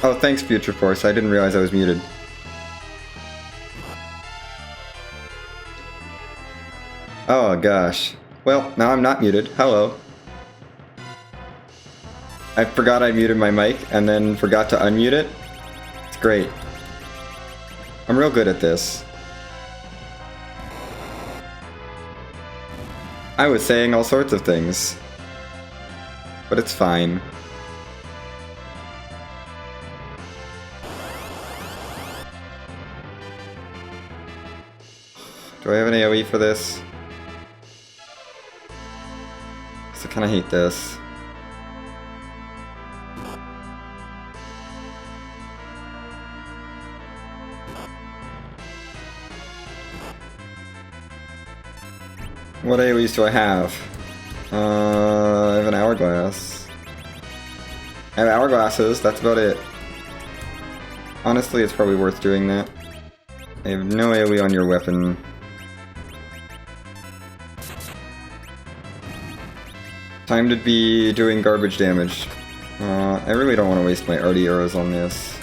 Oh, thanks, Future Force. I didn't realize I was muted. Oh, gosh. Well, now I'm not muted. Hello. I forgot I muted my mic, and then forgot to unmute it. It's great. I'm real good at this. I was saying all sorts of things. But it's fine. Do I have an AoE for this? I kinda hate this. What AoEs do I have? I have an hourglass. I have hourglasses, that's about it. Honestly, it's probably worth doing that. I have no AoE on your weapon. Time to be doing garbage damage. I really don't want to waste my arty arrows on this.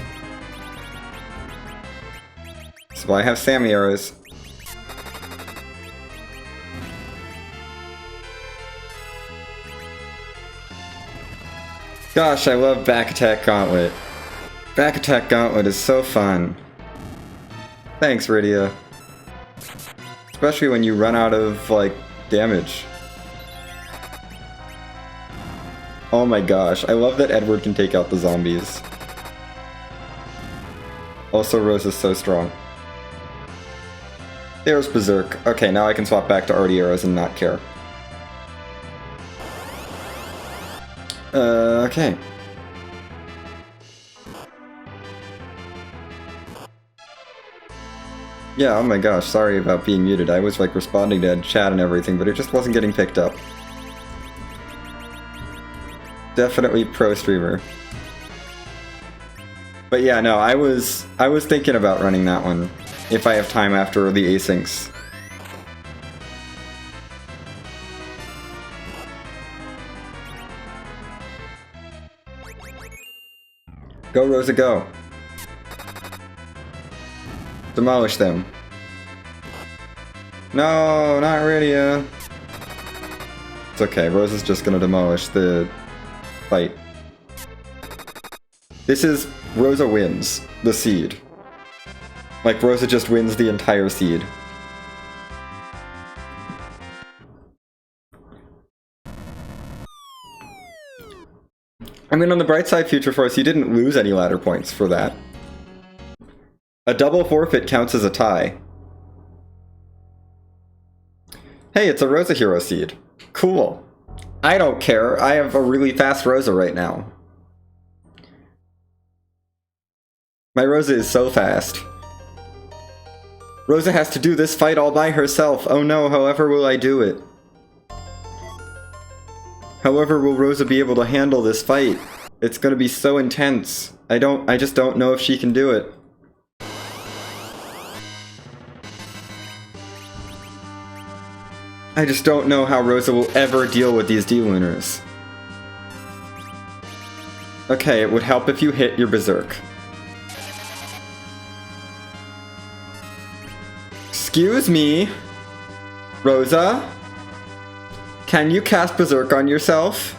So I have Sammy arrows. Gosh, I love Back Attack Gauntlet. Back Attack Gauntlet is so fun. Thanks, Rydia. Especially when you run out of, like, damage. Oh my gosh, I love that Edward can take out the zombies. Also, Rose is so strong. There's Berserk. Okay, now I can swap back to arty arrows and not care. Okay. Yeah, oh my gosh, sorry about being muted. I was like responding to chat and everything, but it just wasn't getting picked up. Definitely pro streamer. But yeah, no, I was thinking about running that one if I have time after the asyncs. Go, Rosa, go. Demolish them. No, not Rydia. It's okay, Rosa's just gonna demolish the fight. This is Rosa wins the seed. Like, Rosa just wins the entire seed. I mean, on the bright side, Future Force, you didn't lose any ladder points for that. A double forfeit counts as a tie. Hey, it's a Rosa Hero seed. Cool. I don't care. I have a really fast Rosa right now. My Rosa is so fast. Rosa has to do this fight all by herself. Oh no, however will I do it? However will Rosa be able to handle this fight? It's gonna be so intense. I just don't know if she can do it. I just don't know how Rosa will ever deal with these D-Lunars. Okay, it would help if you hit your Berserk. Excuse me, Rosa? Can you cast Berserk on yourself?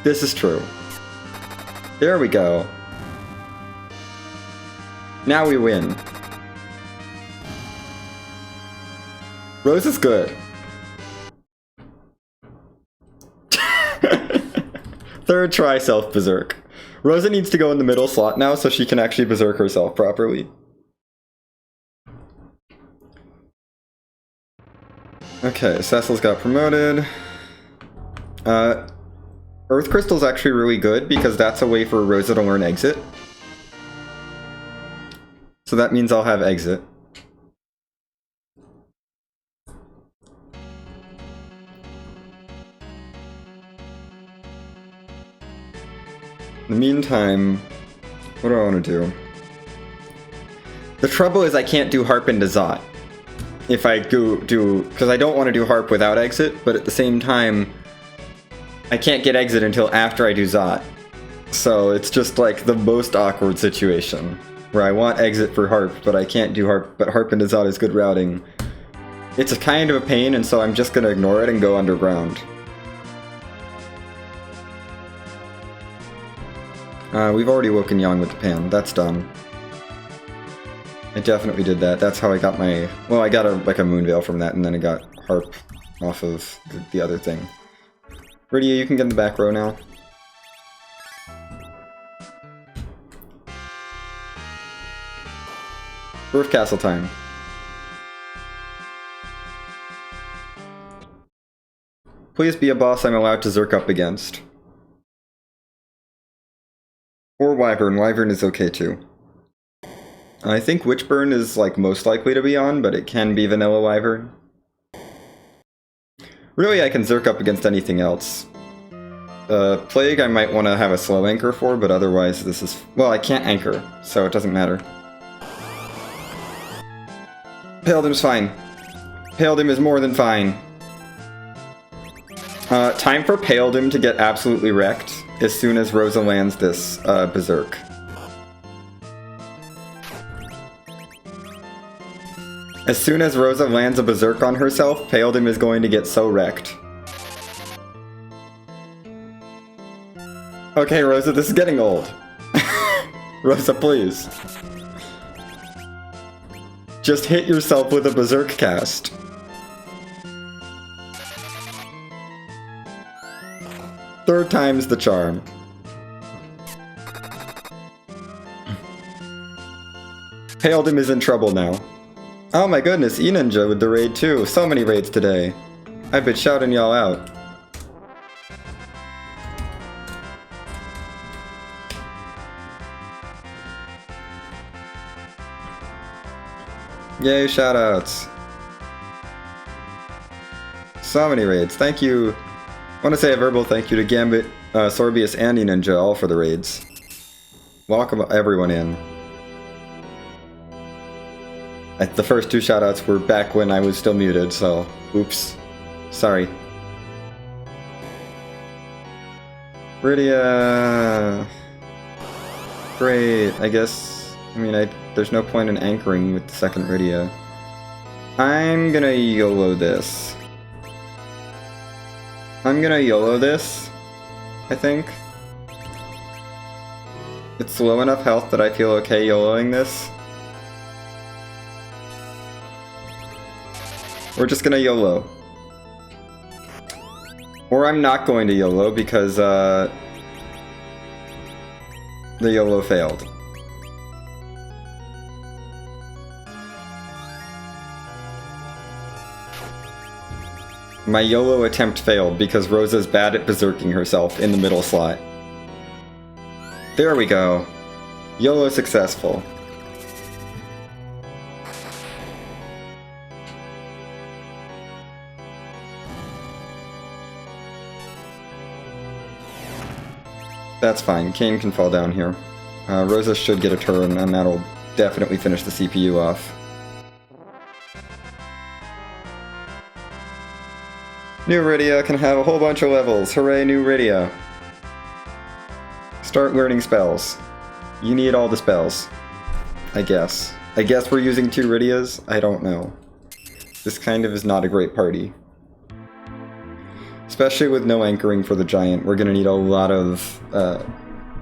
This is true. There we go. Now we win. Rosa's good. Third try self-Berserk. Rosa needs to go in the middle slot now so she can actually Berserk herself properly. Okay, Cecil's got promoted. Earth Crystal's actually really good because that's a way for Rosa to learn Exit. So that means I'll have Exit. In the meantime, what do I want to do? The trouble is I can't do Harp into Zot. If I do, because I don't want to do Harp without Exit, but at the same time, I can't get exit until after I do Zot. So it's just like the most awkward situation, where I want exit for Harp, but I can't do Harp, but Harp into Zot is good routing. It's a kind of a pain, and so I'm just gonna ignore it and go underground. We've already woken Yang with the pan. That's done. I definitely did that. That's how I got my... Well, I got a Moonveil from that, and then I got Harp off of the other thing. Rydia, you can get in the back row now. Roof Castle time. Please be a boss I'm allowed to Zerk up against. Or Wyvern. Wyvern is okay too. I think Witchburn is like most likely to be on, but it can be Vanilla Wyvern. Really, I can Zerk up against anything else. Plague I might want to have a slow anchor for, but otherwise this is... Well, I can't anchor, so it doesn't matter. Paladim's fine. Paledim is more than fine. Time for Paledim to get absolutely wrecked as soon as Rosa lands this Berserk. As soon as Rosa lands a Berserk on herself, Paledim is going to get so wrecked. Okay, Rosa, this is getting old. Rosa, please. Just hit yourself with a Berserk cast. Third time's the charm. Paledim is in trouble now. Oh my goodness, E-Ninja with the raid too. So many raids today. I've been shouting y'all out. Yay, shoutouts. So many raids. Thank you. I want to say a verbal thank you to Gambit, Sorbius, and E-Ninja, all for the raids. Welcome everyone in. The first two shoutouts were back when I was still muted, so oops. Sorry. Rydia. Great, I guess. I mean, there's no point in anchoring with the second Rydia. I'm gonna YOLO this. I'm gonna YOLO this, I think. It's low enough health that I feel okay YOLOing this. We're just gonna YOLO. Or I'm not going to YOLO because, the YOLO failed. My YOLO attempt failed because Rosa's bad at berserking herself in the middle slot. There we go. YOLO successful. That's fine. Kane can fall down here. Rosa should get a turn, and that'll definitely finish the CPU off. New Rydia can have a whole bunch of levels. Hooray, new Rydia. Start learning spells. You need all the spells. I guess. I guess we're using 2 Rydias? I don't know. This kind of is not a great party. Especially with no anchoring for the giant, we're gonna need a lot of...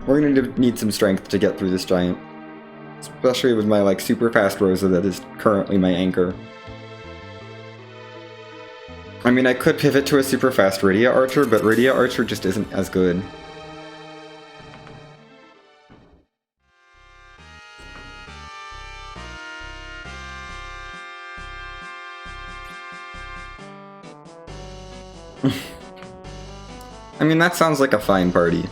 we're gonna need some strength to get through this giant. Especially with my, like, super fast Rosa that is currently my anchor. I mean, I could pivot to a super fast Rydia Archer, but Rydia Archer just isn't as good. I mean, that sounds like a fine party.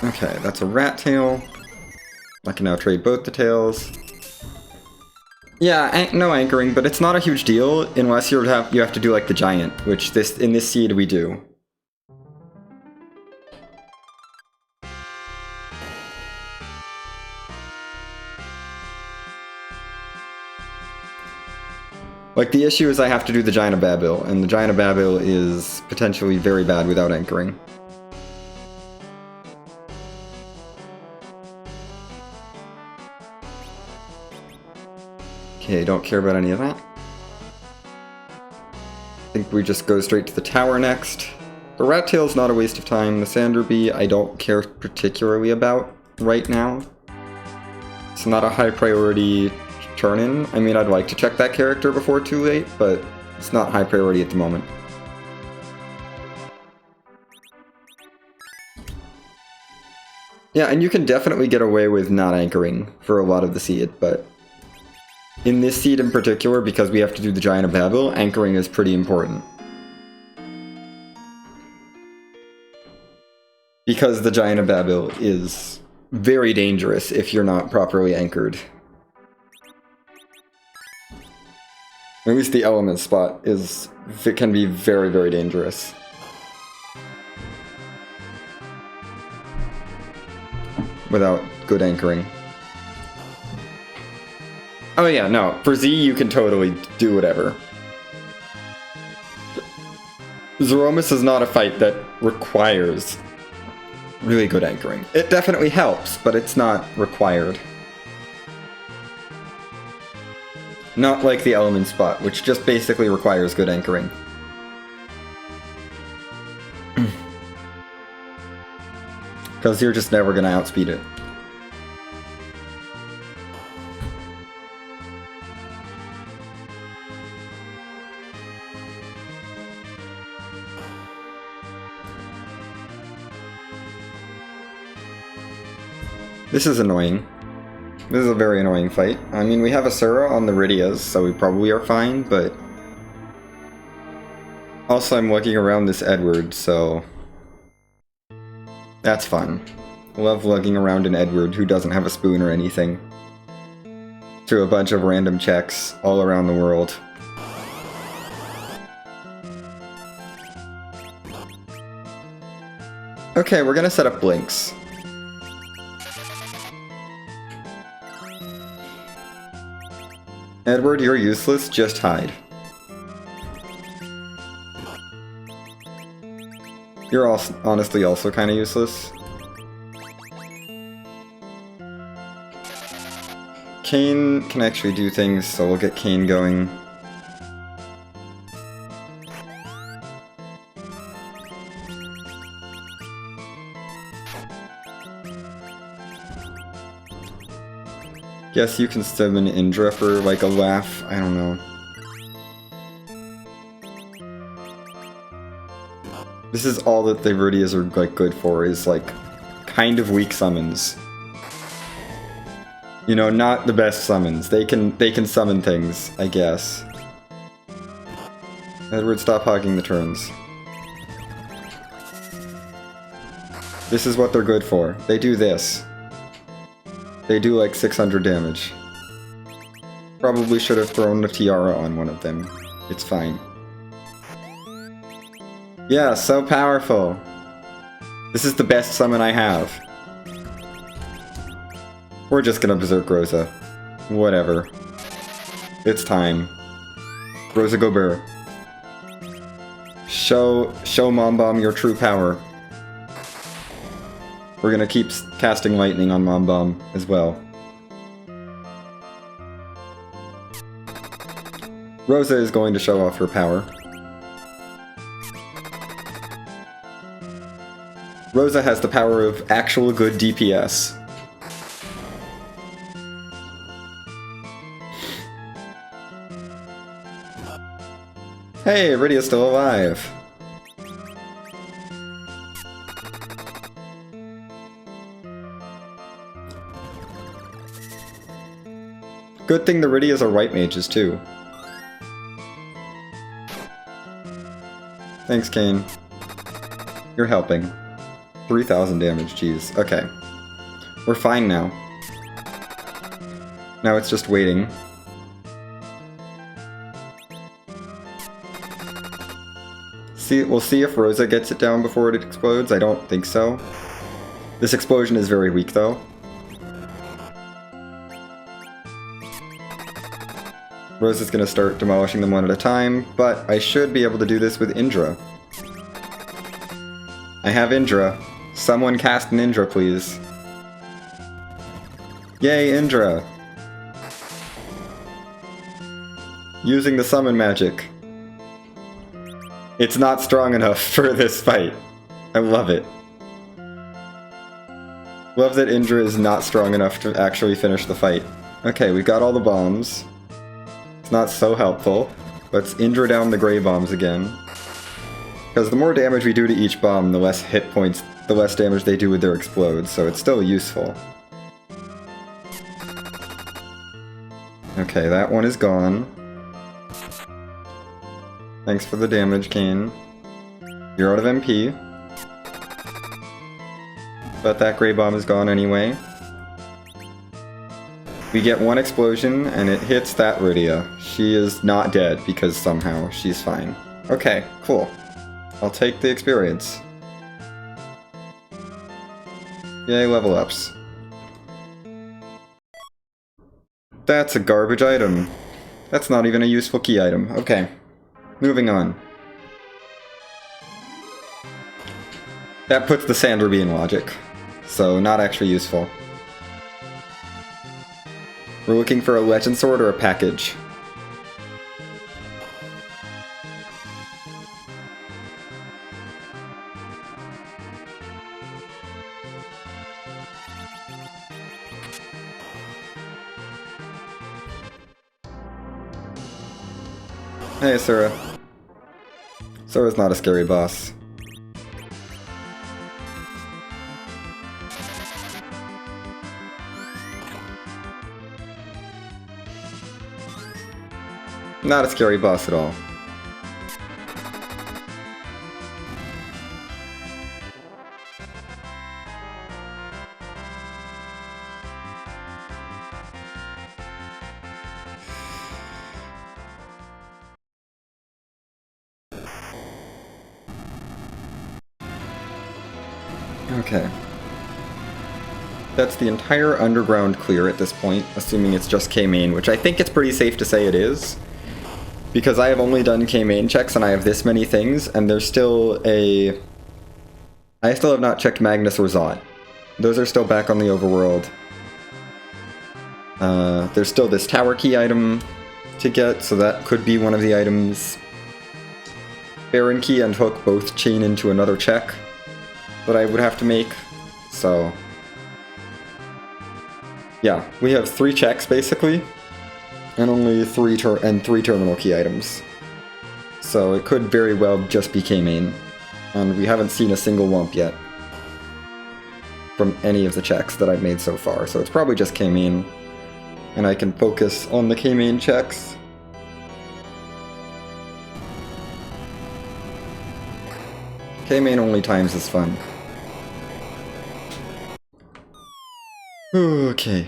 Okay, that's a rat tail. I can now trade both the tails. Yeah, no anchoring, but it's not a huge deal unless you have to do like the giant, which in this seed we do. Like, the issue is I have to do the Giant of Babil, and the Giant of Babil is potentially very bad without anchoring. Okay, don't care about any of that. I think we just go straight to the tower next. The rat tail's not a waste of time. The sander bee I don't care particularly about right now. It's not a high priority turn-in. I mean, I'd like to check that character before too late, but it's not high priority at the moment. Yeah, and you can definitely get away with not anchoring for a lot of the seed, but in this seed in particular, because we have to do the Giant of Babil, anchoring is pretty important. Because the Giant of Babil is very dangerous if you're not properly anchored. At least the element spot can be very, very dangerous. Without good anchoring. Oh yeah, no, for Z you can totally do whatever. Zeromus is not a fight that requires really good anchoring. It definitely helps, but it's not required. Not like the element spot, which just basically requires good anchoring. Because you're just never going to outspeed it. This is annoying. This is a very annoying fight. I mean, we have Asura on the Rydias, so we probably are fine, but... Also, I'm looking around this Edward, so... That's fun. Love lugging around an Edward who doesn't have a spoon or anything. Through a bunch of random checks all around the world. Okay, we're gonna set up blinks. Edward, you're useless, just hide. You're honestly also kind of useless. Kayn can actually do things, so we'll get Kayn going. Guess you can summon Indra for like a laugh, I don't know. This is all that the Rydias are like good for, is like kind of weak summons. You know, not the best summons. They can summon things, I guess. Edward, stop hogging the turns. This is what they're good for. They do this. They do like 600 damage. Probably should have thrown a tiara on one of them. It's fine. Yeah, so powerful. This is the best summon I have. We're just gonna Berserk Rosa. Whatever. It's time. Rosa Gobert. Show Mom Bomb your true power. We're gonna keep casting lightning on Mom Bomb as well. Rosa is going to show off her power. Rosa has the power of actual good DPS. Hey, Rydia's still alive. Good thing the Rydias are white mages too. Thanks, Kayn. You're helping. 3,000 damage, jeez. Okay. We're fine now. Now it's just waiting. We'll see if Rosa gets it down before it explodes. I don't think so. This explosion is very weak, though. Rose is going to start demolishing them one at a time, but I should be able to do this with Indra. I have Indra. Someone cast an Indra, please. Yay, Indra! Using the summon magic. It's not strong enough for this fight. I love it. Love that Indra is not strong enough to actually finish the fight. Okay, we got all the bombs. It's not so helpful. Let's Indra down the gray bombs again. Because the more damage we do to each bomb, the less hit points, the less damage they do with their explodes, so it's still useful. Okay, that one is gone. Thanks for the damage, Kane. You're out of MP. But that gray bomb is gone anyway. We get one explosion, and it hits that Rydia. She is not dead, because somehow she's fine. Okay, cool. I'll take the experience. Yay, level ups. That's a garbage item. That's not even a useful key item. Okay. Moving on. That puts the Sanderby in logic. So, not actually useful. We're looking for a legend sword or a package. Hey, Sura. Sura's not a scary boss. Not a scary boss at all. Okay. That's the entire underground clear at this point, assuming it's just K-main, which I think it's pretty safe to say it is. Because I have only done K-main checks and I have this many things, and there's still a... I still have not checked Magnus or Zot. Those are still back on the overworld. There's still this tower key item to get, so that could be one of the items. Baron key and hook both chain into another check that I would have to make, so... Yeah, we have 3 checks basically, and only 3 terminal key items. So it could very well just be K-main, and we haven't seen a single wump yet from any of the checks that I've made so far, so it's probably just K-main, and I can focus on the K-main checks. K-main only times is fun. Okay.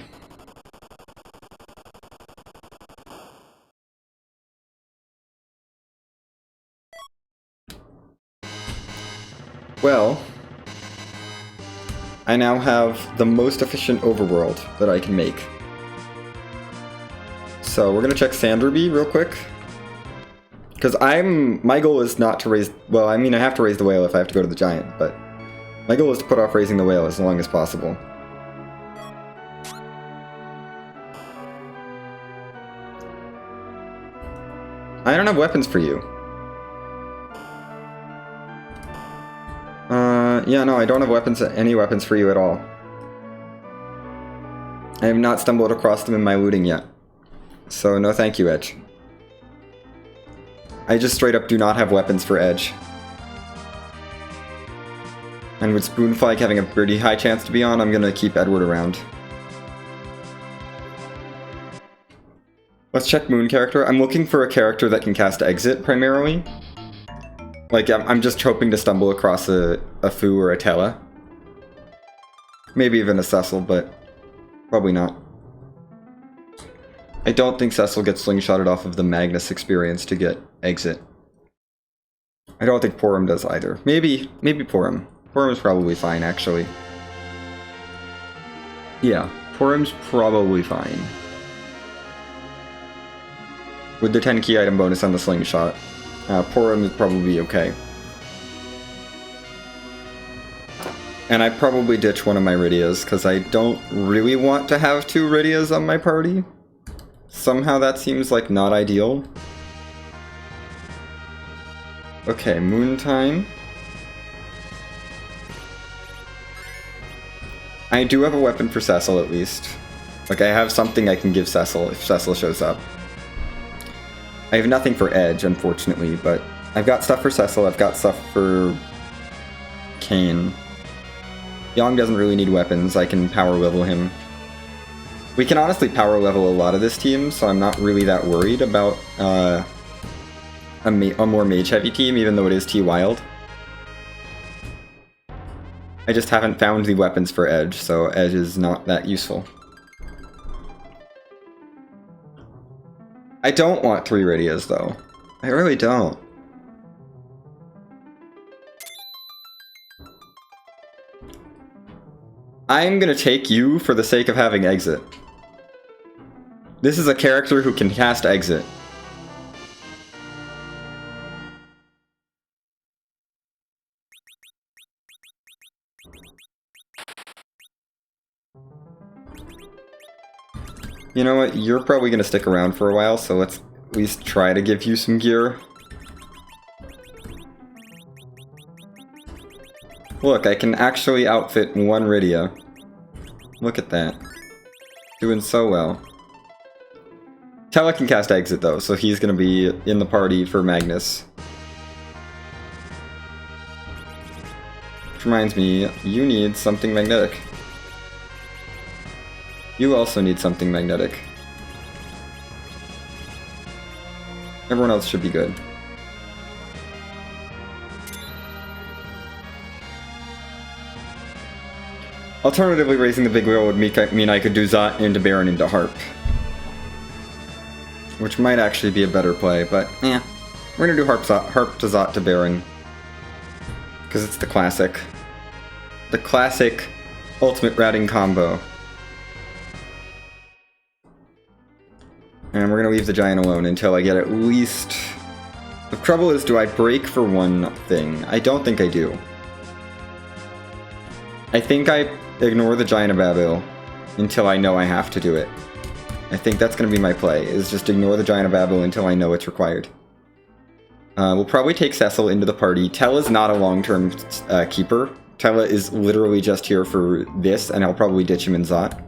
Well, I now have the most efficient overworld that I can make. So we're gonna check Sanderby real quick. Because my goal is not to raise, well, I mean I have to raise the whale if I have to go to the giant, but my goal is to put off raising the whale as long as possible. I don't have weapons for you. Yeah, no, I don't have any weapons for you at all. I have not stumbled across them in my looting yet. So no thank you, Edge. I just straight up do not have weapons for Edge. And with Spoonflag having a pretty high chance to be on, I'm gonna keep Edward around. Let's check Moon character. I'm looking for a character that can cast Exit, primarily. Like, I'm just hoping to stumble across a Fu or a Tella. Maybe even a Cecil, but probably not. I don't think Cecil gets slingshotted off of the Magnus experience to get Exit. I don't think Porum does either. Maybe Porum. Porum's probably fine, actually. Yeah, Porum's probably fine. with the 10 key item bonus on the slingshot. Porum is probably okay. And I'd probably ditch one of my Rydias, because I don't really want to have 2 Rydias on my party. Somehow that seems like not ideal. Okay, Moontime. I do have a weapon for Cecil at least. Like, I have something I can give Cecil if Cecil shows up. I have nothing for Edge, unfortunately, but I've got stuff for Cecil, I've got stuff for Kane. Yong doesn't really need weapons, I can power level him. We can honestly power level a lot of this team, so I'm not really that worried about a more mage-heavy team, even though it is T-Wild. I just haven't found the weapons for Edge, so Edge is not that useful. I don't want 3 Rydias, though. I really don't. I'm gonna take you for the sake of having Exit. This is a character who can cast Exit. You know what, you're probably gonna stick around for a while, so let's at least try to give you some gear. Look, I can actually outfit 1 Rydia. Look at that. Doing so well. Tella can cast Exit though, so he's gonna be in the party for Magnus. Which reminds me, you need something magnetic. You also need something magnetic. Everyone else should be good. Alternatively, raising the big wheel would mean I could do Zot into Baron into Harp. Which might actually be a better play, but yeah. We're gonna do Harp to Zot to Baron. Because it's the classic. The classic ultimate routing combo. And we're gonna leave the giant alone until I get at least... The trouble is, do I break for one thing? I don't think I do. I think I ignore the giant Ababil until I know I have to do it. I think that's gonna be my play, is just ignore the giant Ababil until I know it's required. We'll probably take Cecil into the party. Tella's not a long-term keeper. Tella is literally just here for this, and I'll probably ditch him in Zot.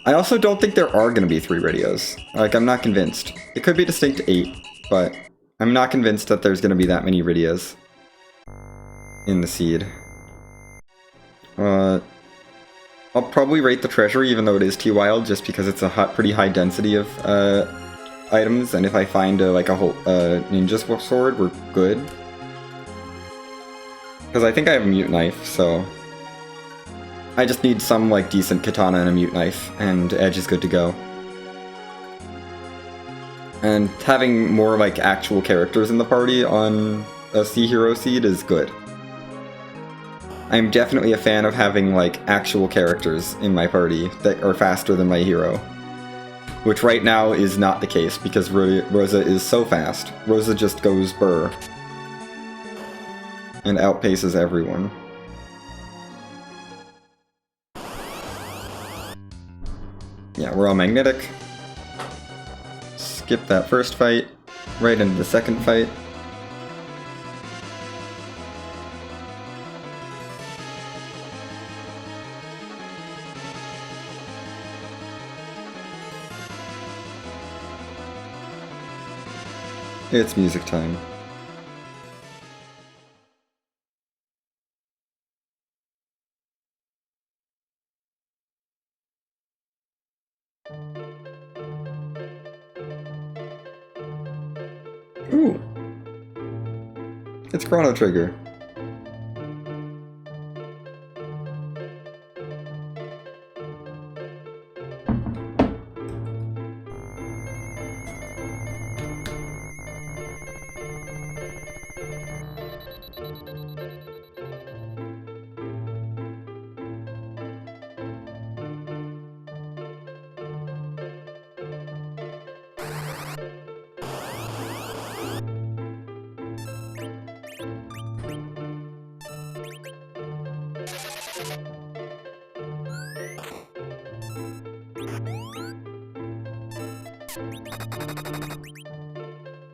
I also don't think there are going to be 3 Rydias. Like, I'm not convinced. It could be distinct 8, but I'm not convinced that there's going to be that many Rydias in the seed. I'll probably rate the treasury, even though it is T-Wild, just because it's a pretty high density of items, and if I find a whole ninja sword, we're good. Because I think I have a mute knife, so... I just need some, like, decent katana and a mute knife, and Edge is good to go. And having more, like, actual characters in the party on a Sea Hero seed is good. I'm definitely a fan of having, like, actual characters in my party that are faster than my hero. Which right now is not the case, because Rosa is so fast. Rosa just goes burr. And outpaces everyone. Yeah, we're all magnetic. Skip that first fight, right into the second fight. It's music time. Ooh. It's Chrono Trigger.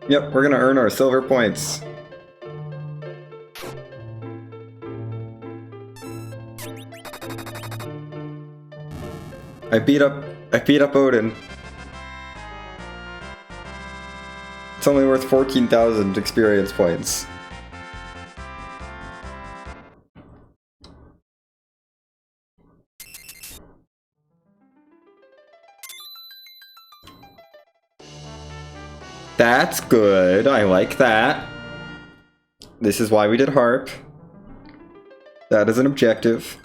Yep, we're gonna earn our silver points. I beat up Odin. It's only worth 14,000 experience points. That's good, I like that. This is why we did harp. That is an objective.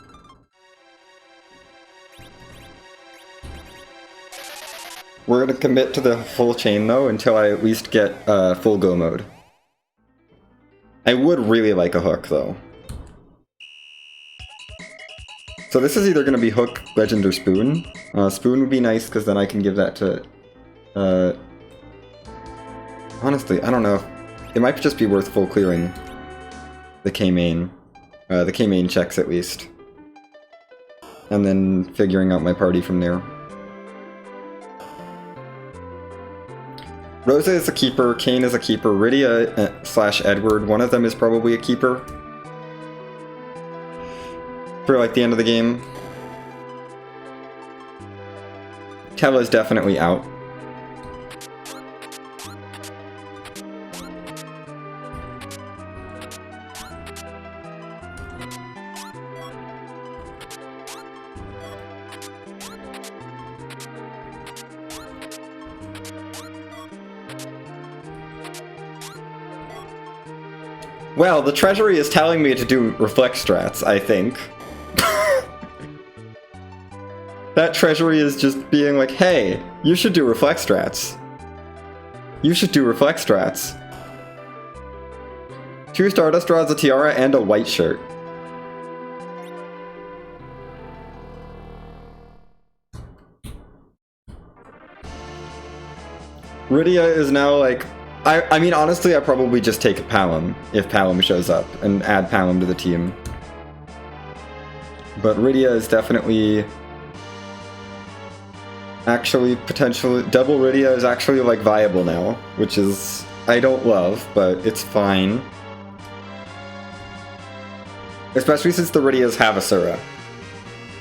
We're gonna commit to the full chain though until I at least get full go mode. I would really like a hook though. So this is either gonna be hook, legend, or spoon. Spoon would be nice because then I can give that to... honestly, I don't know. It might just be worth full clearing the K main. The K main checks at least. And then figuring out my party from there. Rosa is a keeper, Kane is a keeper, Rydia / Edward, one of them is probably a keeper. For like the end of the game. Tella's definitely out. Well, the treasury is telling me to do reflect strats, I think. That treasury is just being like, hey, you should do reflect strats. You should do reflect strats. 2 Stardust Rods, a tiara, and a white shirt. Rydia is now like... I mean, honestly, I probably just take Palom if Palom shows up and add Palom to the team. But Rydia is definitely... actually, potentially... Double Rydia is actually, like, viable now, which is... I don't love, but it's fine. Especially since the Rydias have Asura.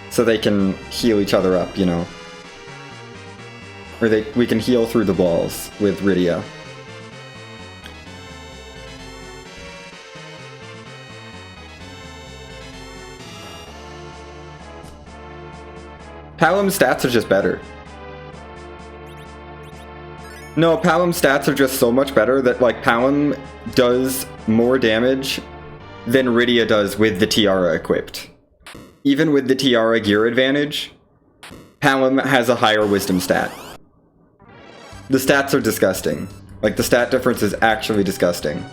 So they can heal each other up, you know. Or we can heal through the balls with Rydia. Palom's stats are just better. No, Palom's stats are just so much better that, like, Palom does more damage than Rydia does with the tiara equipped. Even with the tiara gear advantage, Palom has a higher wisdom stat. The stats are disgusting. Like, the stat difference is actually disgusting.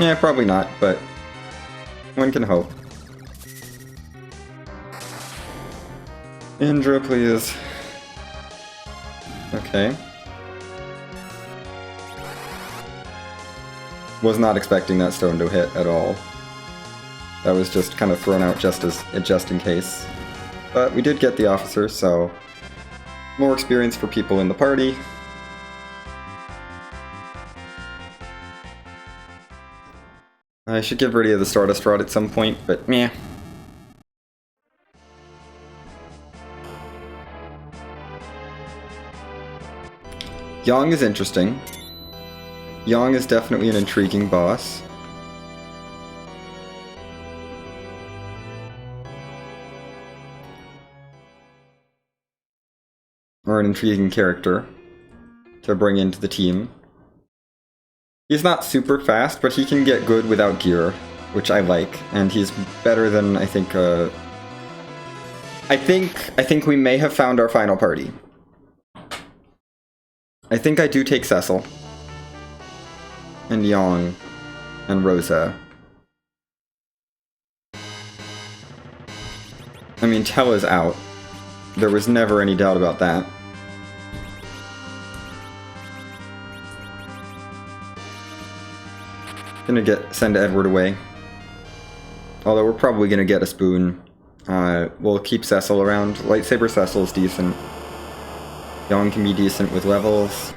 Yeah, probably not, but one can hope. Indra, please. Okay. Was not expecting that stone to hit at all. That was just kind of thrown out just in case. But we did get the officer, so more experience for people in the party. I should give Rydia the Stardust Rod at some point, but meh. Yang is interesting. Yang is definitely an intriguing boss. Or an intriguing character to bring into the team. He's not super fast, but he can get good without gear, which I like, and he's better than, I think, I think we may have found our final party. I think I do take Cecil. And Yang. And Rosa. I mean, Tell is out. There was never any doubt about that. Gonna send Edward away. Although we're probably gonna get a spoon. We'll keep Cecil around. Lightsaber Cecil is decent. Young can be decent with levels.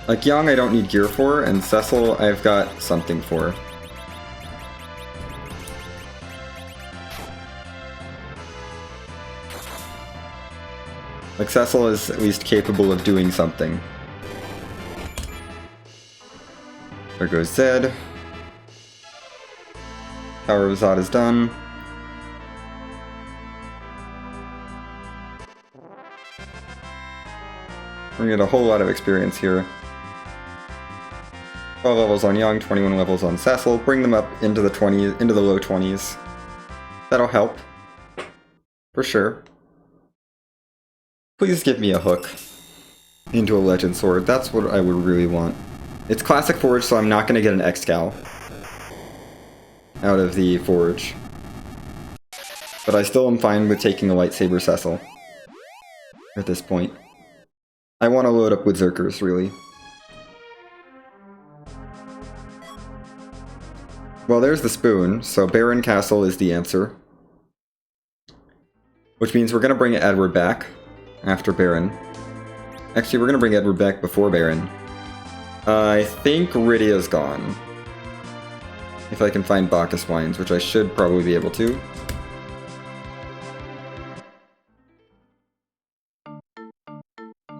Like, Young I don't need gear for, and Cecil I've got something for. Like, Cecil is at least capable of doing something. There goes Zed. Power of Zod is done. We're gonna get a whole lot of experience here. 12 levels on Young, 21 levels on Cecil. Bring them up into the low 20s. That'll help. For sure. Please give me a hook into a Legend Sword. That's what I would really want. It's Classic Forge, so I'm not going to get an Excal out of the Forge. But I still am fine with taking a Lightsaber Cecil at this point. I want to load up with Zerkers, really. Well, there's the spoon, so Baron Castle is the answer. Which means we're going to bring Edward back after Baron. Actually, we're going to bring Edward back before Baron. I think Rydia's gone. If I can find Bacchus Wines, which I should probably be able to.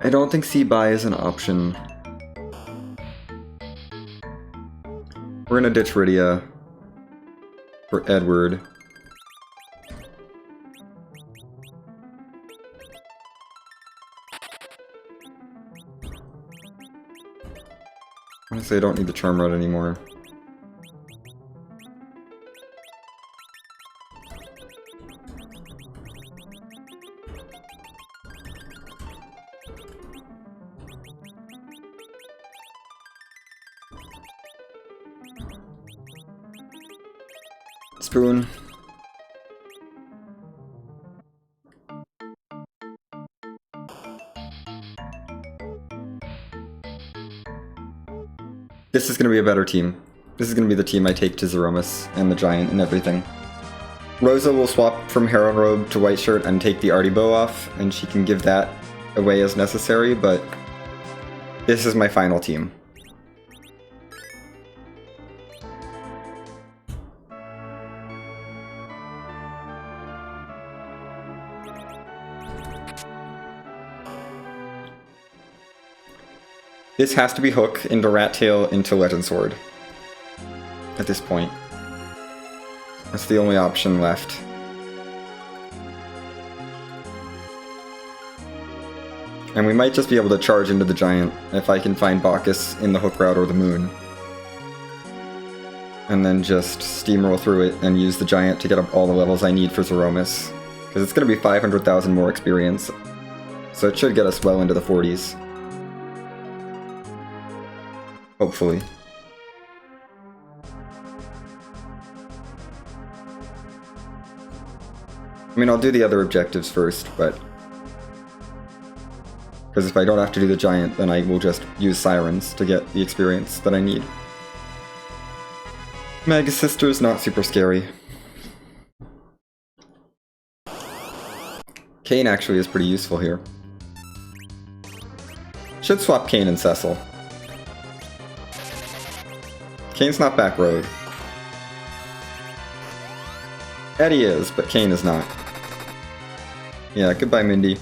I don't think C-Buy is an option. We're going to ditch Rydia for Edward. Honestly, I don't need the Charm Rod anymore. Spoon. This is going to be a better team. This is going to be the team I take to Zeromus and the Giant and everything. Rosa will swap from Heron Robe to White Shirt and take the Artie Bow off, and she can give that away as necessary, but this is my final team. This has to be Hook into Rat Tail into Legend Sword. At this point. That's the only option left. And we might just be able to charge into the Giant if I can find Bacchus in the Hook route or the Moon. And then just steamroll through it and use the Giant to get up all the levels I need for Zeromus. Because it's going to be 500,000 more experience. So it should get us well into the 40s. Hopefully. I mean, I'll do the other objectives first, but... because if I don't have to do the Giant, then I will just use Sirens to get the experience that I need. Mega Sister's not super scary. Kane actually is pretty useful here. Should swap Kane and Cecil. Kane's not back road. Eddie is, but Kane is not. Yeah, goodbye, Mindy.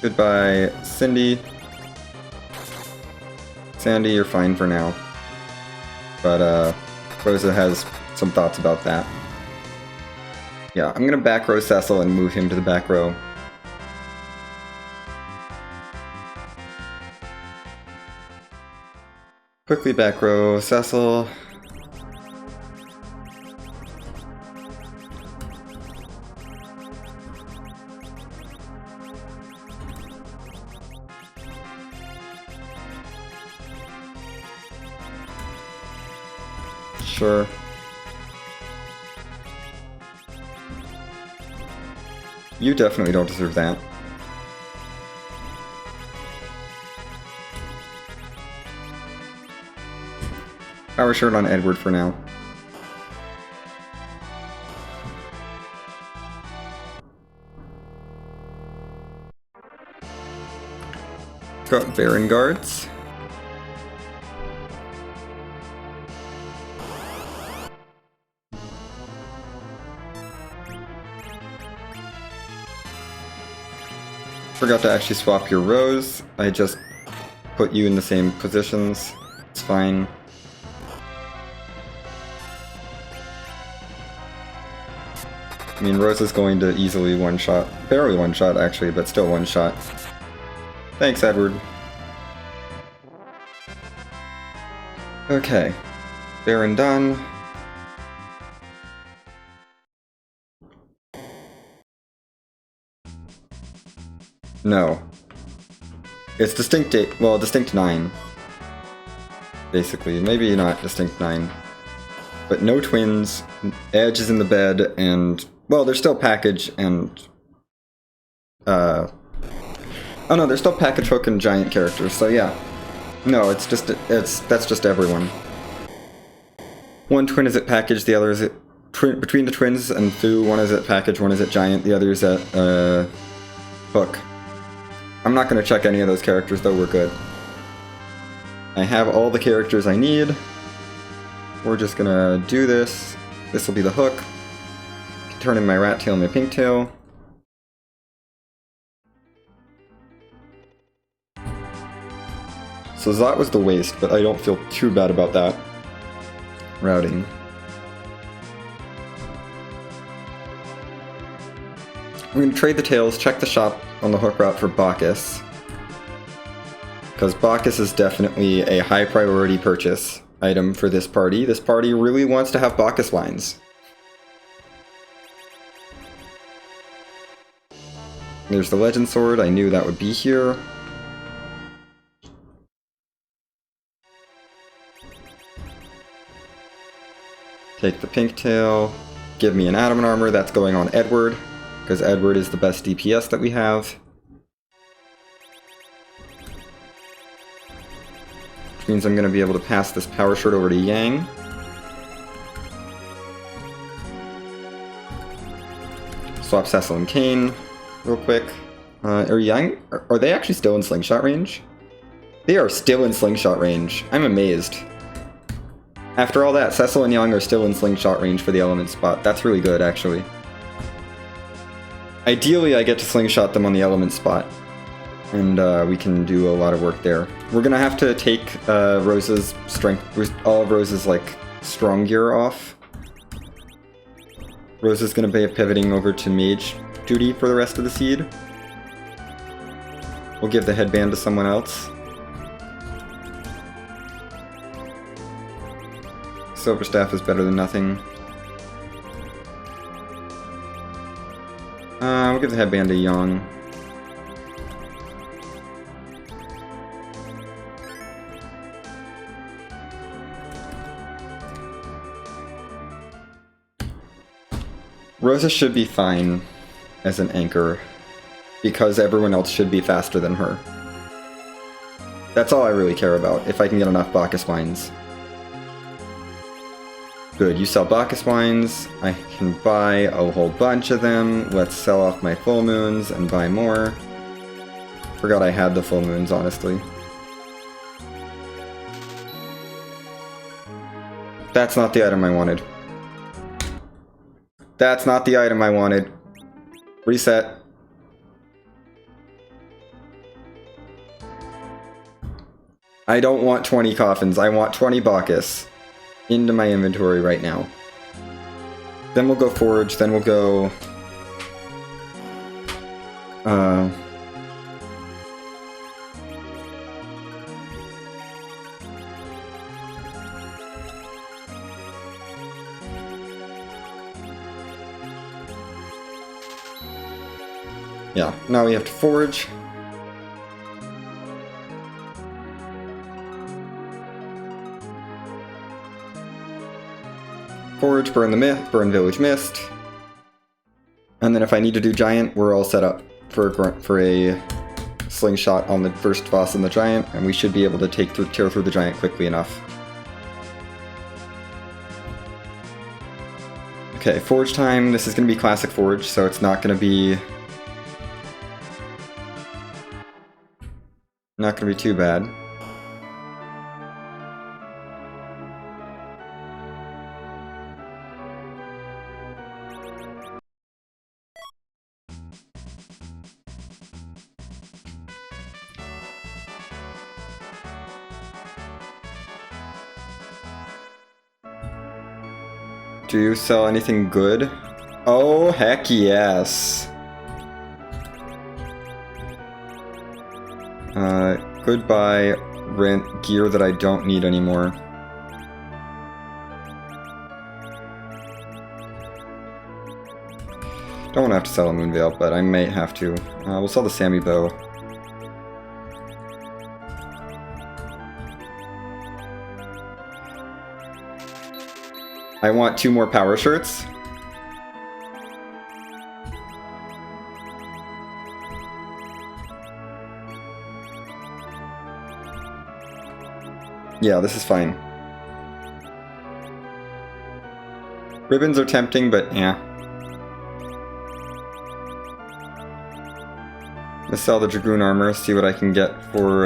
Goodbye, Cindy. Sandy, you're fine for now. But, Rosa has some thoughts about that. Yeah, I'm gonna back row Cecil and move him to the back row. Quickly back row, Cecil. Sure. You definitely don't deserve that. Power shirt on Edward for now. Got Baron guards. Forgot to actually swap your rows. I just put you in the same positions. It's fine. I mean, Rose is going to easily one-shot. Barely one-shot, actually, but still one-shot. Thanks, Edward. Okay. Baron done. No. It's distinct 8. Well, distinct 9. Basically. Maybe not distinct 9. But no twins. Edge is in the bed, and... Well, there's still package and... Oh no, there's still package, hook, and giant characters, so yeah. No, that's just everyone. One twin is at package, the other is at... between the twins and Thu, one is at package, one is at giant, the other is at, hook. I'm not going to check any of those characters, though we're good. I have all the characters I need. We're just going to do this. This will be the hook. Turn in my rat tail and my pink tail. So Zot was the waste, but I don't feel too bad about that routing. I'm going to trade the tails, check the shop on the hook route for Bacchus. Because Bacchus is definitely a high priority purchase item for this party. This party really wants to have Bacchus lines. There's the Legend Sword, I knew that would be here. Take the pink tail, give me an adamant armor, that's going on Edward. Because Edward is the best DPS that we have. Which means I'm going to be able to pass this power shirt over to Yang. Swap Cecil and Kane real quick. Are they actually still in slingshot range? They are still in slingshot range. I'm amazed. After all that, Cecil and Yang are still in slingshot range for the element spot. That's really good, actually. Ideally, I get to slingshot them on the element spot, and we can do a lot of work there. We're gonna have to take Rose's strength, all of Rose's like strong gear off. Rose is gonna be pivoting over to mage duty for the rest of the seed. We'll give the headband to someone else. Silver Staff is better than nothing. We'll give the headband to Yang. Rosa should be fine as an anchor, because everyone else should be faster than her. That's all I really care about, if I can get enough Bacchus wines. Good, you sell Bacchus wines, I can buy a whole bunch of them. Let's sell off my full moons and buy more. Forgot I had the full moons, honestly. That's not the item I wanted. That's not the item I wanted. Reset. I don't want 20 coffins, I want 20 Bacchus. Into my inventory right now. Then we'll go forage, then we'll go... Yeah, now we have to forge. Forge, burn the mist, burn village mist. And then if I need to do giant, we're all set up for a slingshot on the first boss in the giant, and we should be able to tear through the giant quickly enough. Okay, forge time. This is going to be classic forge, so it's not going to be too bad. Do you sell anything good? Oh, heck yes. Goodbye, rent gear that I don't need anymore. Don't want to have to sell a Moonveil, but I may have to. We'll sell the Sammy Bow. I want 2 more power shirts. Yeah, this is fine. Ribbons are tempting, but yeah. Let's sell the Dragoon armor, see what I can get for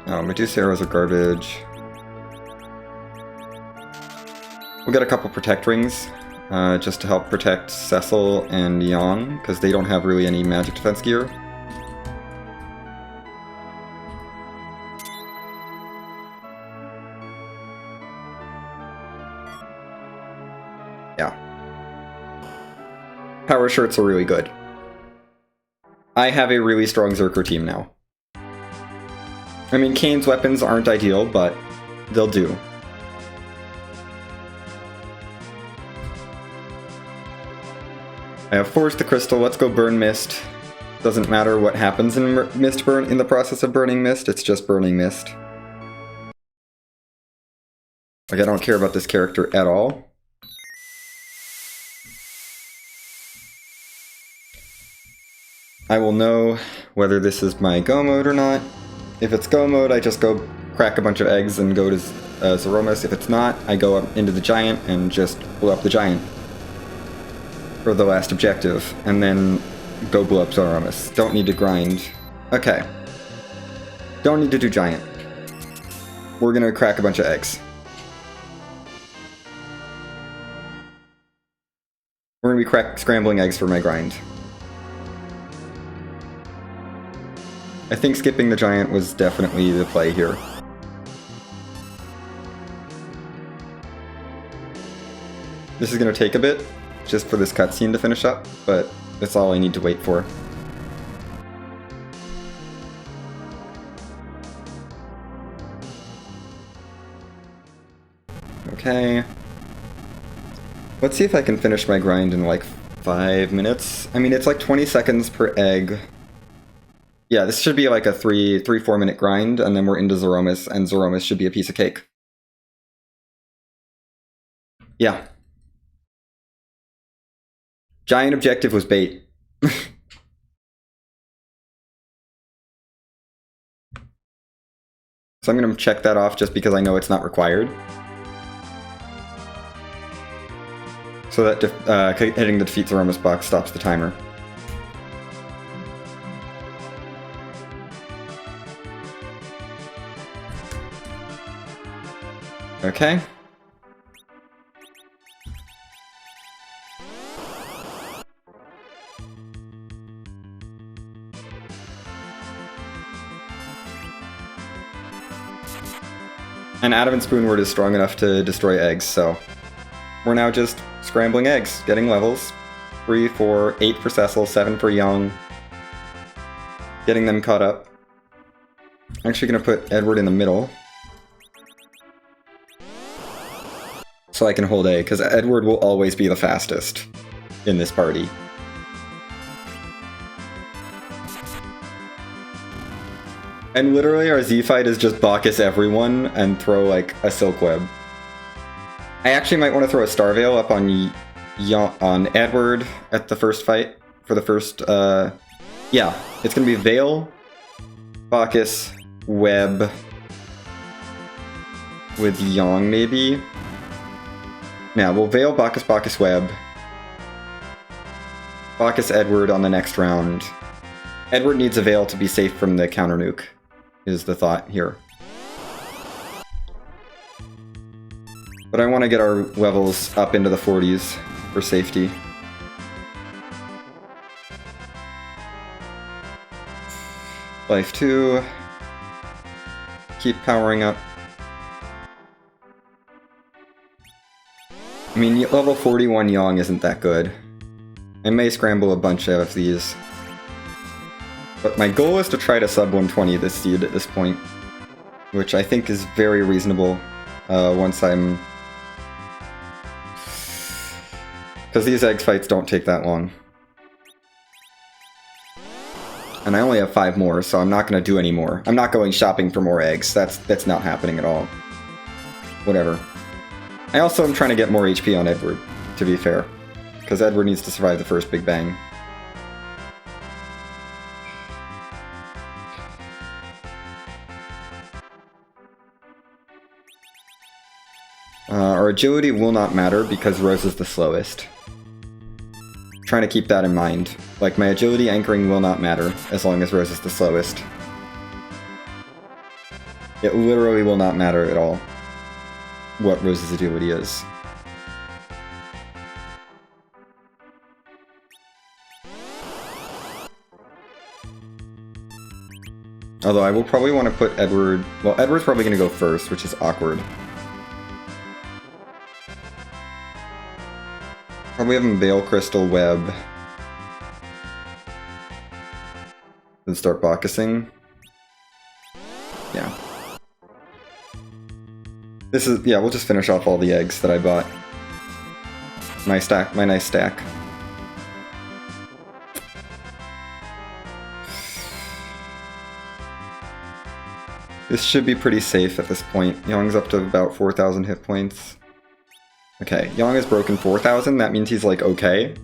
oh, Medusa arrows are garbage. We'll get a couple protect rings, just to help protect Cecil and Yang, because they don't have really any magic defense gear. Yeah. Power shirts are really good. I have a really strong Zerker team now. I mean, Kane's weapons aren't ideal, but they'll do. I have forged the crystal. Let's go burn mist. Doesn't matter what happens in mist burn in the process of burning mist. It's just burning mist. Like, I don't care about this character at all. I will know whether this is my go mode or not. If it's go mode, I just go crack a bunch of eggs and go to Zeromus. If it's not, I go up into the giant and just blow up the giant for the last objective, and then go blow up Zeromus. Don't need to grind. Okay. Don't need to do giant. We're gonna crack a bunch of eggs. We're gonna be scrambling eggs for my grind. I think skipping the giant was definitely the play here. This is going to take a bit, just for this cutscene to finish up, but that's all I need to wait for. Okay. Let's see if I can finish my grind in like 5 minutes. I mean, it's like 20 seconds per egg. Yeah, this should be like a 3-4 minute grind, and then we're into Zeromus, and Zeromus should be a piece of cake. Yeah. Giant objective was bait. So I'm going to check that off just because I know it's not required. So that hitting the defeat Zeromus box stops the timer. Okay. And Adamant Spoonwort is strong enough to destroy eggs, so we're now just scrambling eggs, getting levels. 3, 4, 8 for Cecil, 7 for Young. Getting them caught up. I'm actually going to put Edward in the middle. so I can hold A, because Edward will always be the fastest in this party. And literally our Z fight is just Bacchus everyone and throw like a Silk Web. I actually might want to throw a Star Veil up on Edward at the first fight. For the first, yeah, it's gonna be Veil, Bacchus, Web, with Yang maybe. Now we'll Veil, Bacchus, Bacchus, Web. Bacchus, Edward on the next round. Edward needs a Veil to be safe from the counter nuke, is the thought here. But I want to get our levels up into the 40s for safety. Life 2. Keep powering up. I mean, level 41 Yang isn't that good. I may scramble a bunch out of these. But my goal is to try to sub 120 this seed at this point. Which I think is very reasonable once I'm... Because these eggs fights don't take that long. And I only have 5 more, so I'm not going to do any more. I'm not going shopping for more eggs. That's not happening at all. Whatever. I also am trying to get more HP on Edward, to be fair. Because Edward needs to survive the first Big Bang. Our agility will not matter because Rose is the slowest. Trying to keep that in mind. Like, my agility anchoring will not matter as long as Rose is the slowest. It literally will not matter at all what Rose's agility is. Although I will probably want to put Edward... Well, Edward's probably going to go first, which is awkward. Probably have him Veil, Crystal, Web. Then start Bacchusing. Yeah. This is... Yeah, we'll just finish off all the eggs that I bought. My nice stack. This should be pretty safe at this point. Yang's up to about 4,000 hit points. Okay, Yang has broken 4,000, that means he's like okay.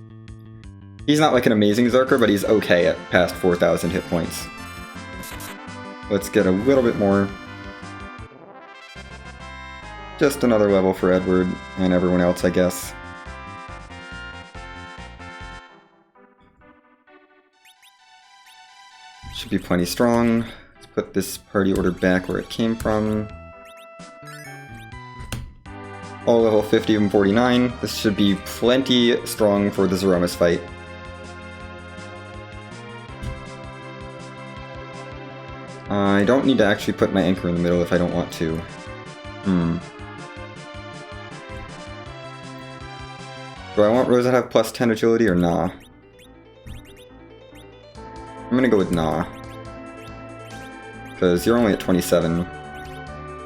He's not like an amazing Zerker, but he's okay at past 4,000 hit points. Let's get a little bit more. Just another level for Edward and everyone else, I guess. Should be plenty strong. Let's put this party order back where it came from. All level 50 and 49. This should be plenty strong for the Zeromus fight. I don't need to actually put my anchor in the middle if I don't want to. Do I want Rosa to have plus 10 agility or nah? I'm gonna go with nah. Because you're only at 27.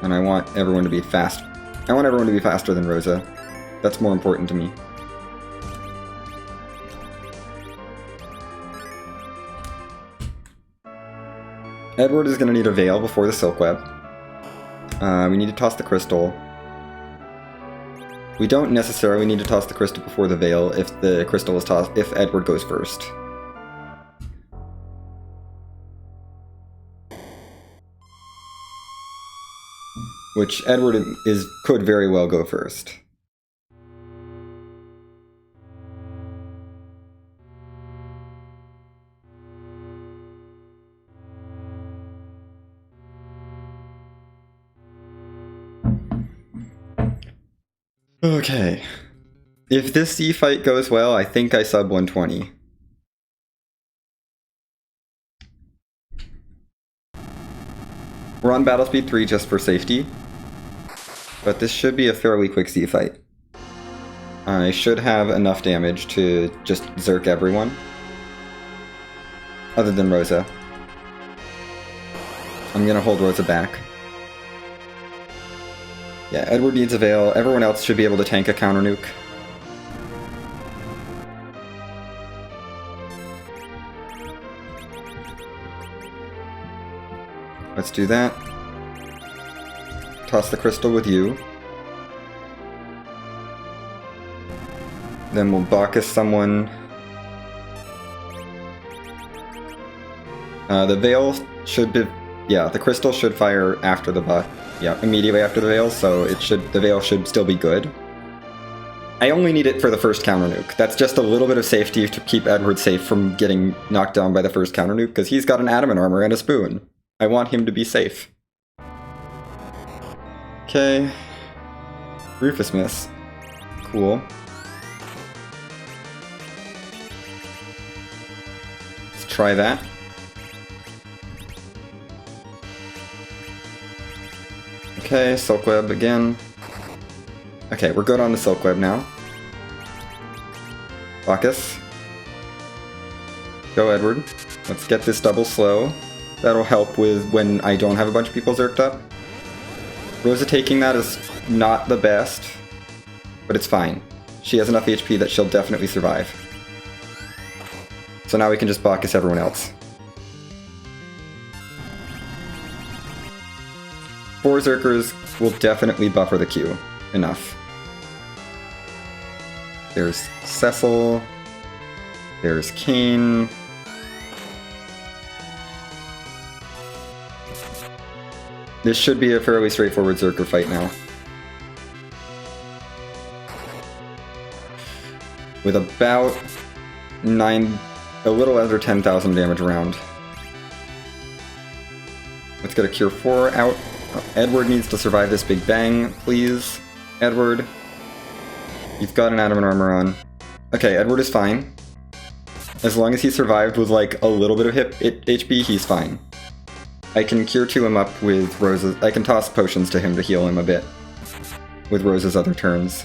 And I want everyone to be fast. I want everyone to be faster than Rosa. That's more important to me. Edward is going to need a Veil before the Silk Web. We need to toss the Crystal. We don't necessarily need to toss the Crystal before the Veil if the Crystal is tossed, if Edward goes first. Which Edward could very well go first. Okay. If this C fight goes well, I think I sub 120. We're on battle speed 3 just for safety. But this should be a fairly quick Z fight. I should have enough damage to just Zerk everyone. Other than Rosa. I'm gonna hold Rosa back. Yeah, Edward needs a Veil. Everyone else should be able to tank a counter nuke. Let's do that. Toss the crystal with you. Then we'll Bacchus someone. The Veil should be... Yeah, the crystal should fire after the buff. Yeah, immediately after the Veil, so the Veil should still be good. I only need it for the first counter nuke. That's just a little bit of safety to keep Edward safe from getting knocked down by the first counter nuke, because he's got an adamant armor and a spoon. I want him to be safe. Okay. Rufus miss. Cool. Let's try that. Okay, Silk Web again. Okay, we're good on the Silk Web now. Bacchus. Go, Edward. Let's get this double slow. That'll help with when I don't have a bunch of people zerked up. Rosa taking that is not the best, but it's fine. She has enough HP that she'll definitely survive. So now we can just Bacchus everyone else. 4 Zerkers will definitely buffer the queue enough. There's Cecil. There's Kane. This should be a fairly straightforward Zerker fight now. With about a little under 10,000 damage around. Let's get a Cure 4 out. Edward needs to survive this Big Bang, please. Edward. You've got an adamant armor on. Okay, Edward is fine. As long as he survived with like a little bit of HP, he's fine. I can Cure 2 him up with Rose's... I can toss potions to him to heal him a bit. With Rose's other turns.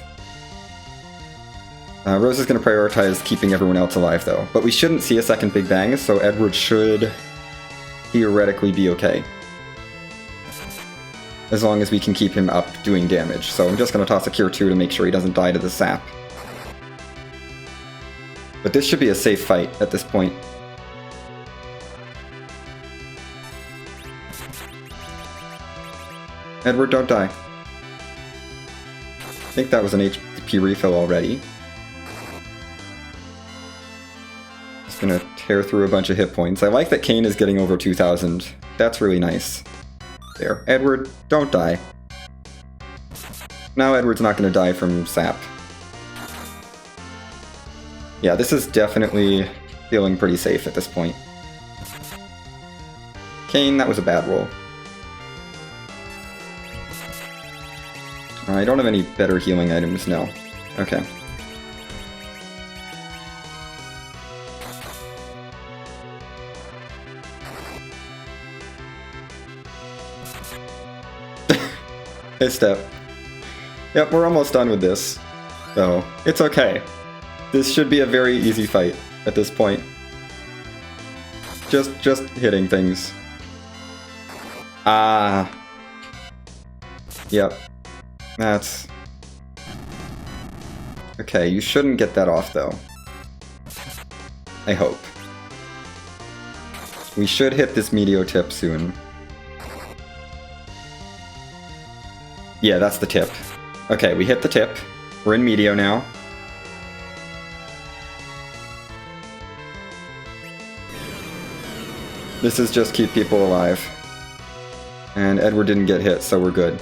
Rose is going to prioritize keeping everyone else alive though. But we shouldn't see a second Big Bang, so Edward should theoretically be okay. As long as we can keep him up doing damage. So I'm just going to toss a Cure 2 to make sure he doesn't die to the sap. But this should be a safe fight at this point. Edward, don't die. I think that was an HP refill already. Just gonna tear through a bunch of hit points. I like that Kane is getting over 2,000. That's really nice. There. Edward, don't die. Now Edward's not going to die from sap. Yeah, this is definitely feeling pretty safe at this point. Kane, that was a bad roll. I don't have any better healing items, no. Okay. Hey, Step. Yep, we're almost done with this. So, it's okay. This should be a very easy fight at this point. Just hitting things. Ah. Yep. That's... Okay, you shouldn't get that off, though. I hope. We should hit this Meteor tip soon. Yeah, that's the tip. Okay, we hit the tip. We're in Meteor now. This is just keep people alive. And Edward didn't get hit, so we're good.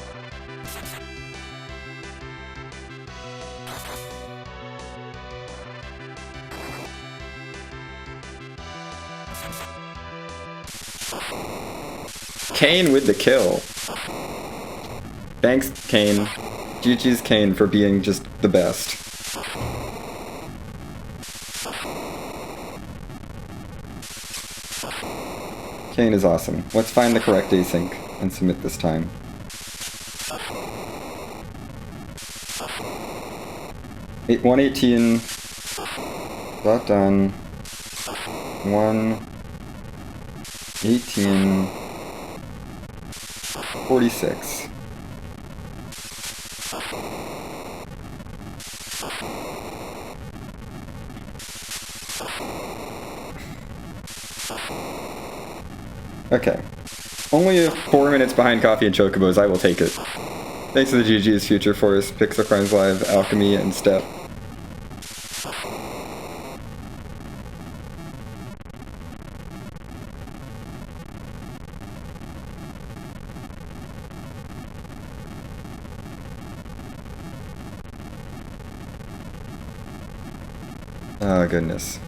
Kane with the kill. Thanks, Kane. GG's Kane for being just the best. Kane is awesome. Let's find the correct async and submit this time. 118. Dot done. 118. 46. Okay. Only 4 minutes behind Coffee and Chocobos, I will take it. Thanks to the GG's Future Force, Pixel Crimes Live, Alchemy, and Step. Oh, goodness.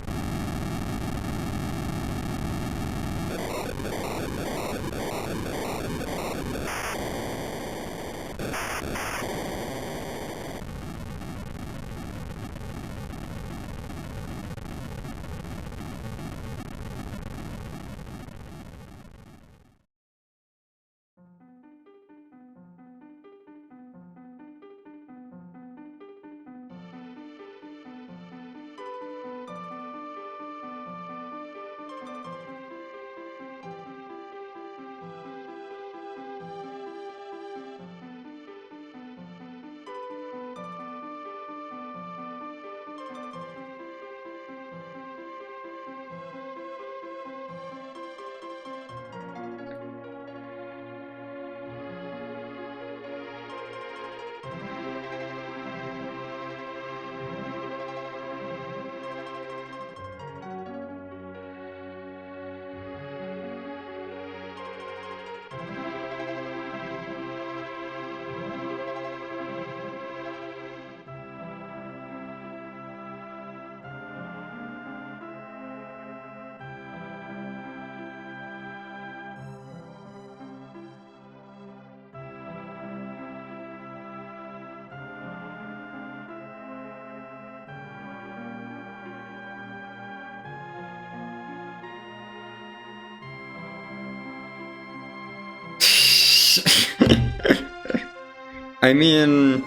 I mean,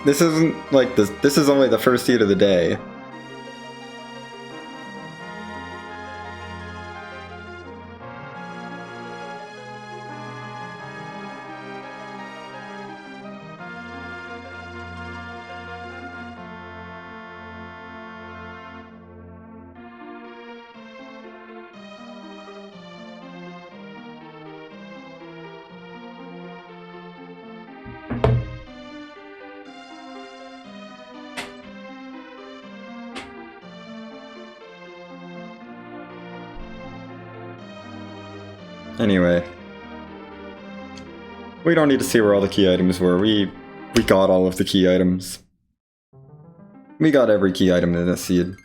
this isn't like this. This is only the first seed of the day. Anyway, we don't need to see where all the key items were. We got all of the key items. We got every key item in this seed.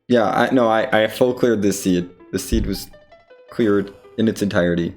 Yeah, I full cleared this seed. The seed was cleared in its entirety.